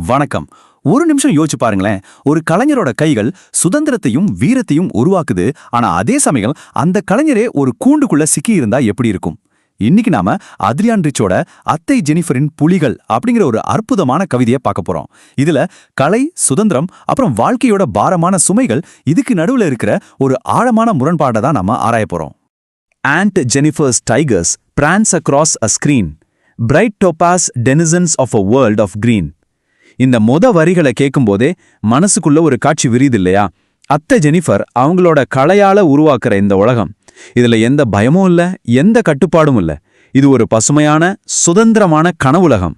வணக்கம். ஒரு நிமிஷம் யோசிச்சு பாருங்களேன். ஒரு கலைஞரோட கைகள் சுதந்திரத்தையும் வீரத்தையும் உருவாக்குது. ஆனா அதே சமயம் அந்த கலைஞரே ஒரு கூண்டுக்குள்ள சிக்கி இருந்தா எப்படி இருக்கும்? இன்னைக்கு நாம அத்ரியான் ரிச்சோட அத்தை ஜெனிஃபரின் புலிகள் அப்படிங்கிற ஒரு அற்புதமான கவிதையை பார்க்க போறோம். இதுல கலை, சுதந்திரம், அப்புறம் வாழ்க்கையோட பாரமான சுமைகள், இதுக்கு நடுவுல இருக்கிற ஒரு ஆழமான முரண்பாடை தான் நாம ஆராய போறோம். Aunt Jennifer's tigers prance across a screen. Bright topaz denizens of a world of green. இந்த வரிகளை கேட்கும்போதே மனசுக்குள்ள ஒரு காட்சி விரியுது இல்லையா? அத்தை ஜெனிஃபர் அவங்களோட கலையால உருவாக்குற இந்த உலகம், இதுல எந்த பயமும் இல்ல, எந்த கட்டுப்பாடும் இல்ல. இது ஒரு பசுமையான, சுதந்திரமான கனவுலகம்.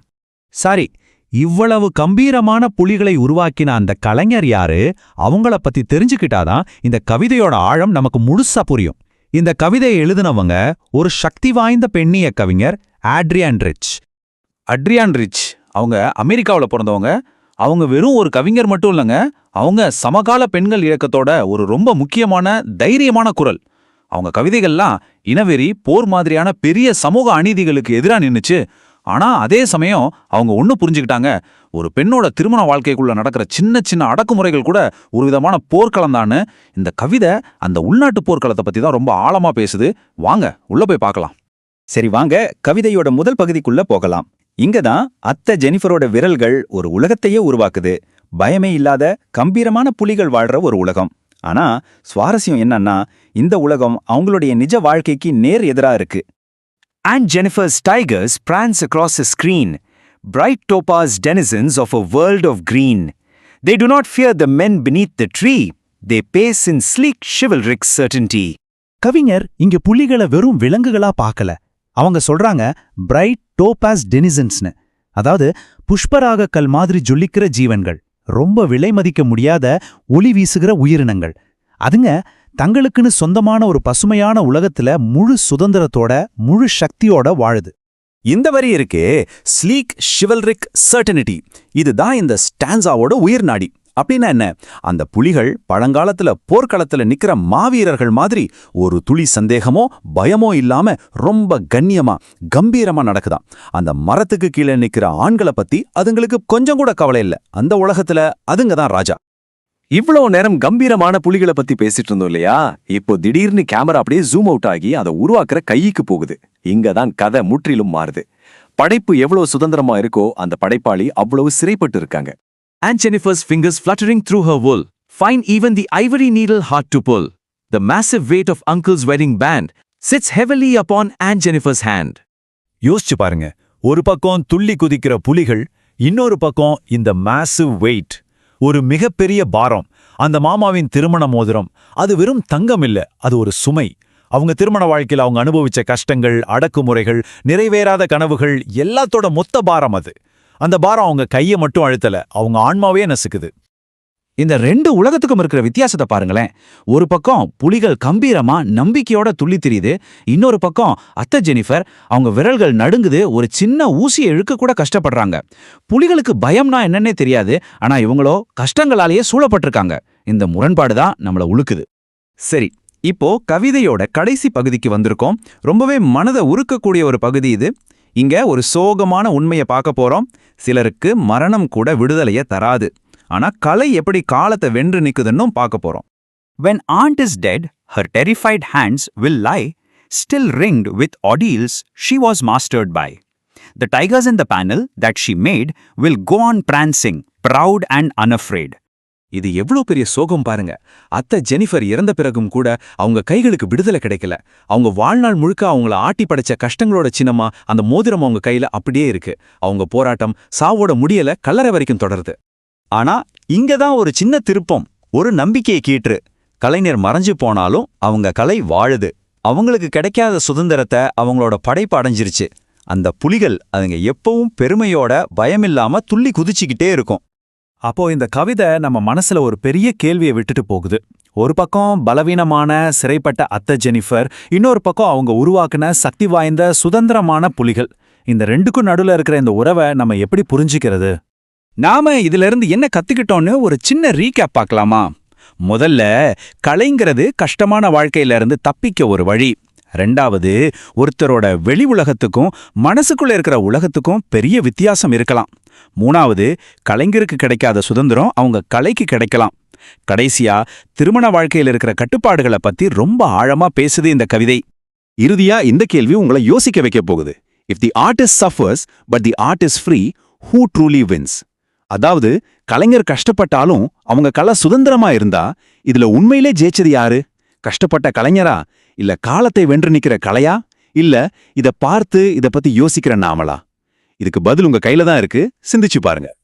சாரி, இவ்வளவு கம்பீரமான புலிகளை உருவாக்கின அந்த கலைஞர் யாரு? அவங்கள பத்தி தெரிஞ்சுக்கிட்டாதான் இந்த கவிதையோட ஆழம் நமக்கு முழுசா புரியும். இந்த கவிதையை எழுதினவங்க ஒரு சக்தி வாய்ந்த பெண்ணிய கவிஞர் ஆட்ரியான் ரிச். அட்ரியான் ரிச் அவங்க அமெரிக்காவில் பிறந்தவங்க. அவங்க வெறும் ஒரு கவிஞர் மட்டும் இல்லைங்க, அவங்க சமகால பெண்கள் இயக்கத்தோட ஒரு ரொம்ப முக்கியமான தைரியமான குரல். அவங்க கவிதைகள்லாம் இனவெறி, போர் மாதிரியான பெரிய சமூக அநீதிகளுக்கு எதிராக நின்னுச்சு. ஆனா அதே சமயம் அவங்க ஒண்ணு புரிஞ்சுக்கிட்டாங்க, ஒரு பெண்ணோட திருமண வாழ்க்கைக்குள்ள நடக்கிற சின்ன சின்ன அடக்குமுறைகள் கூட ஒரு விதமான போர்க்களம் தான்னு. இந்த கவிதை அந்த உள்நாட்டு போர்க்களத்தை பத்தி தான் ரொம்ப ஆழமா பேசுது. வாங்க உள்ள போய் பார்க்கலாம். சரி, வாங்க கவிதையோட முதல் பகுதிக்குள்ள போகலாம். இங்கதான் அத்தை ஜெனிஃபரோட விரல்கள் ஒரு உலகத்தையே உருவாக்குது. பயமே இல்லாத கம்பீரமான புலிகள் வாழ்ற ஒரு உலகம். ஆனா சுவாரஸ்யம் என்னன்னா, இந்த உலகம் அவங்களுடைய நிஜ வாழ்க்கைக்கு நேர் எதிரா இருக்கு. Aunt Jennifer's tigers prance across a screen, bright topaz denizens of a world of green. They do not fear the men beneath the tree. They pace in sleek chivalric certainty. கவிஞர் இங்க புலிகளை வெறும் விலங்குகளா பார்க்கல. அவங்க சொல்றாங்க பிரைட் டோபாஸ் டெனிசன்ஸ்னு. அதாவது புஷ்பராக கல் மாதிரி ஜொலிக்கிற ஜீவன்கள், ரொம்ப விலை மதிக்க முடியாத ஒளி வீசுகிற உயிரினங்கள். அதுங்க தங்களுக்குன்னு சொந்தமான ஒரு பசுமையான உலகத்துல முழு சுதந்திரத்தோட, முழு சக்தியோட வாழுது. இந்த வரி இருக்கே, ஸ்லீக் சிவல்ரிக் சர்டனிட்டி, இதுதான் இந்த ஸ்டான்ஸாவோட உயிர் நாடி. அப்படின்னா என்ன? அந்த புலிகள் பழங்காலத்துல போர்க்களத்துல நிக்கிற மாவீரர்கள் மாதிரி ஒரு துளி சந்தேகமோ பயமோ இல்லாம ரொம்ப கண்ணியமா, கம்பீரமா நடக்குதாம். அந்த மரத்துக்கு கீழே நிக்கிற ஆண்களை பத்தி அதுங்களுக்கு கொஞ்சம் கூட கவலை இல்ல. அந்த உலகத்துல அதுங்க தான் ராஜா. இவ்வளவு நேரம் கம்பீரமான புலிகளை பத்தி பேசிட்டு இருந்தோம் இல்லையா? இப்போ திடீர்னு கேமரா அப்படியே ஜூம் அவுட் ஆகி அதை உருவாக்குற கைக்கு போகுது. இங்கதான் கதை முற்றிலும் மாறுது. படைப்பு எவ்வளவு சுதந்திரமா இருக்கோ, அந்த படைப்பாளி அவ்வளவு சிறைப்பட்டு இருக்காங்க. Aunt Jennifer's fingers fluttering through her wool find even the ivory needle hard to pull. The massive weight of Uncle's wedding band sits heavily upon Aunt Jennifer's hand. யோசிச்சு பாருங்க, ஒரு பக்கம் துள்ளி குதிக்கிற புலிகள், இன்னொரு பக்கம் இந்த மேசிவ் வெயிட், ஒரு மிகப்பெரிய பாரம். அந்த மாமாவின் திருமண மோதிரம், அது வெறும் தங்கம் இல்ல, அது ஒரு சுமை. அவங்க திருமண வாழ்க்கையில் அவங்க அனுபவிச்ச கஷ்டங்கள், அடக்குமுறைகள், நிறைவேறாத கனவுகள் எல்லாத்தோட மொத்த பாரம் அது. அந்த பாரம் அவங்க கையை மட்டும் அழுத்தல, அவங்க ஆன்மாவே நசுக்குது. இந்த ரெண்டு உலகத்துக்கும் இருக்கிற வித்தியாசத்தை பாருங்களேன். ஒரு பக்கம் புலிகள் கம்பீரமா நம்பிக்கையோட துள்ளி திரியுது, இன்னொரு பக்கம் அத்தை ஜெனிஃபர் அவங்க விரல்கள் நடுங்குது, ஒரு சின்ன ஊசியை இழுக்க கூட கஷ்டப்படுறாங்க. புலிகளுக்கு பயம்னா என்னன்னே தெரியாது, ஆனா இவங்களோ கஷ்டங்களாலேயே சூழப்பட்டிருக்காங்க. இந்த முரண்பாடு தான் நம்மள உழுக்குது. சரி, இப்போ கவிதையோட கடைசி பகுதிக்கு வந்திருக்கோம். ரொம்பவே மனதை உருக்கக்கூடிய ஒரு பகுதி இது. இங்க ஒரு சோகமான உண்மையை பார்க்க போறோம். சிலருக்கு மரணம் கூட விடுதலையை தராது. ஆனா கலை எப்படி காலத்தை வென்று நிக்குதுன்னு பார்க்க போறோம். When aunt is dead, her terrified hands will lie, still ringed with ordeals she was mastered by. The tigers in the panel that she made will go on prancing, proud and unafraid. இது எவ்வளவு பெரிய சோகம் பாருங்க. அத்தை Jennifer இறந்த பிறகும் கூட அவங்க கைகளுக்கு விடுதலை கிடைக்கல. அவங்க வாழ்நாள் முழுக்க அவங்கள ஆட்டி படைச்ச கஷ்டங்களோட சின்னமா அந்த மோதிரம் அவங்க கையில அப்படியே இருக்கு. அவங்க போராட்டம் சாவோட முடியல, கல்லறை வரைக்கும் தொடருது. ஆனா இங்கதான் ஒரு சின்ன திருப்பம், ஒரு நம்பிக்கையை கீற்று. கலைஞர் மறைஞ்சு போனாலும் அவங்க கலை வாழுது. அவங்களுக்கு கிடைக்காத சுதந்திரத்தை அவங்களோட படைப்பு அடைஞ்சிருச்சு. அந்த புலிகள் அதுங்க எப்பவும் பெருமையோட பயமில்லாம துள்ளி குதிச்சுக்கிட்டே இருக்கும். அப்போ இந்த கவிதை நம்ம மனசுல ஒரு பெரிய கேள்வியை விட்டுட்டு போகுது. ஒரு பக்கம் பலவீனமான சிறைப்பட்ட அத்தை ஜெனிஃபர், இன்னொரு பக்கம் அவங்க உருவாக்குன சக்தி வாய்ந்த சுதந்திரமான புலிகள். இந்த ரெண்டுக்கும் நடுவுல இருக்கிற இந்த உறவை நம்ம எப்படி புரிஞ்சுக்கிறது? நாம இதுல இருந்து என்ன கத்துக்கிட்டோன்னு ஒரு சின்ன ரீகேப் பார்க்கலாமா? முதல்ல, கலைங்கிறது கஷ்டமான வாழ்க்கையில இருந்து தப்பிக்க ஒரு வழி. ரெண்டாவது, ஒருத்தரோட வெளி உலகத்துக்கும் மனசுக்குள்ள இருக்கிற உலகத்துக்கும் பெரிய வித்தியாசம் இருக்கலாம். மூணாவது, கலைஞருக்கு கிடைக்காத சுதந்திரம் அவங்க கலைக்கு கிடைக்கலாம். கடைசியா, திருமண வாழ்க்கையில் இருக்கிற கட்டுப்பாடுகளை பத்தி ரொம்ப ஆழமா பேசுது இந்த கவிதை. இறுதியா இந்த கேள்வி உங்களை யோசிக்க வைக்க போகுது. If the artist suffers but the art is free, who truly wins? அதாவது, கலைஞர் கஷ்டப்பட்டாலும் அவங்க கலை சுதந்திரமா இருந்தா இதுல உண்மையிலே ஜெயிச்சது யாரு? கஷ்டப்பட்ட கலைஞரா, இல்ல காலத்தை வென்று நிக்கிற கலையா, இல்ல இத பார்த்து இத பத்தி யோசிக்கிற நாமளா? இதுக்கு பதில் உங்க கையில தான் இருக்கு, சிந்திச்சு பாருங்க.